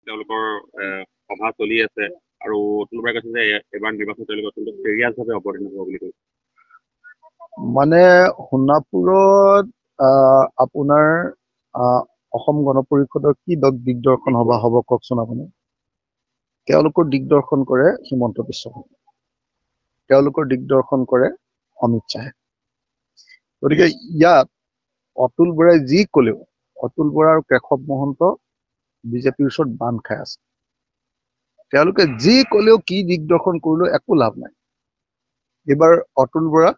তেওঁলোকৰ সভা চলি আছে আৰু অতুল বৰাই কৈছে যে এবাৰ নিৰ্বাচন তেওঁলোকে অত্যন্ত চিৰিয়াছভাৱে অৱতীৰ্ণ হ'ব বুলি কৈছে। মানে সোণাপুৰত আপোনাৰ অসম গণ পৰিষদৰ কি দিগদৰ্শন সভা হ'ব কওকচোন আপুনি। তেওঁলোকৰ দিগদৰ্শন কৰে হিমন্ত বিশ্ব শৰ্মাই, তেওঁলোকৰ দিগদৰ্শন কৰে অমিত শ্বাহে। গতিকে ইয়াত অতুল বৰাই যি ক'লেও, অতুল বৰা আৰু কেশৱ মহন্ত বিজেপিৰ ওচৰত বান্ধ খাই আছে। তেওঁলোকে যি ক'লেও কি দিগদৰ্শন কৰিলেও একো লাভ নাই। এইবাৰ অতুল বৰা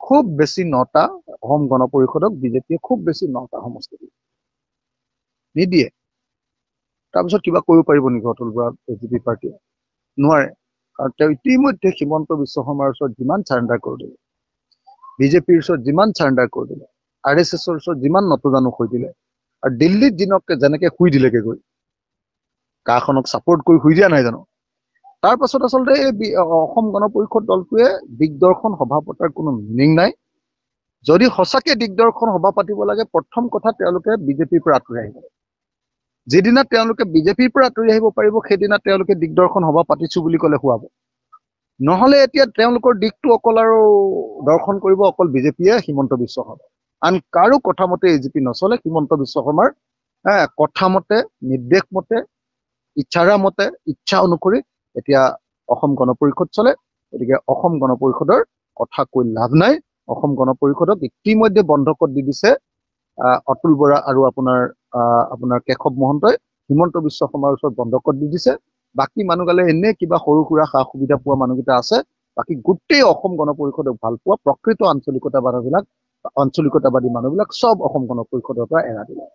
খুব বেছি 9টা অসম গণ পৰিষদক বিজেপিয়ে খুব বেছি 9টা সমষ্টি নিদিয়ে। তাৰপিছত কিবা কৰিব পাৰিব নেকি অতুল বৰা বিজেপি পাৰ্টীয়ে? নোৱাৰে, কাৰণ তেওঁ ইতিমধ্যে হিমন্ত বিশ্ব শৰ্মাৰ ওচৰত যিমান চাৰেণ্ডাৰ কৰি দিলে, বিজেপিৰ ওচৰত যিমান চাৰেণ্ডাৰ কৰি দিলে, RSSৰ ওচৰত যিমান নতজানু হৈ দিলে, আৰু দিল্লীত যেনেকে শুই দিলেগে গৈ, কাখনক ছাপোৰ্ট কৰি শুই দিয়া নাই জানো? তাৰ পাছত আচলতে এই অসম গণ পৰিষদ দলটোৱে দিগদৰ্শন সভা পতাৰ কোনো মিনিং নাই। যদি সঁচাকে দিগদৰ্শন সভা পাতিব লাগে, প্ৰথম কথা তেওঁলোকে বিজেপিৰ পৰা আঁতৰি আহিব। যিদিনা তেওঁলোকে বিজেপিৰ পৰা আঁতৰি আহিব পাৰিব, সেইদিনা তেওঁলোকে দিগদৰ্শন সভা পাতিছো বুলি ক'লে শুৱাব। নহ'লে এতিয়া তেওঁলোকৰ দিশটো অকল আৰু দৰ্শন কৰিব অকল বিজেপিয়ে, হিমন্ত বিশ্ব শৰ্মা। আন কাৰো কথা মতে AGP নচলে। হিমন্ত বিশ্ব শৰ্মাৰ কথা মতে, নিৰ্দেশ মতে, ইচ্ছাৰা মতে, ইচ্ছা অনুসৰি এতিয়া অসম গণ পৰিষদ চলে। গতিকে অসম গণ পৰিষদৰ কথা কৈ লাভ নাই। অসম গণ পৰিষদক ইতিমধ্যে বন্ধকত দি দিছে অতুল বৰা আৰু আপোনাৰ কেশৱ মহন্তই। হিমন্ত বিশ্ব শৰ্মাৰ ওচৰত বন্ধকত দি দিছে। বাকী মানুহগালে এনে কিবা সৰু সুৰা সা সুবিধা পোৱা মানুহকেইটা আছে। বাকী গোটেই অসম গণ পৰিষদক ভাল পোৱা প্ৰকৃত আঞ্চলিকতাবাদী মানুহবিলাক চব অসম গণ পৰিষদৰ পৰা এৰা দিলে।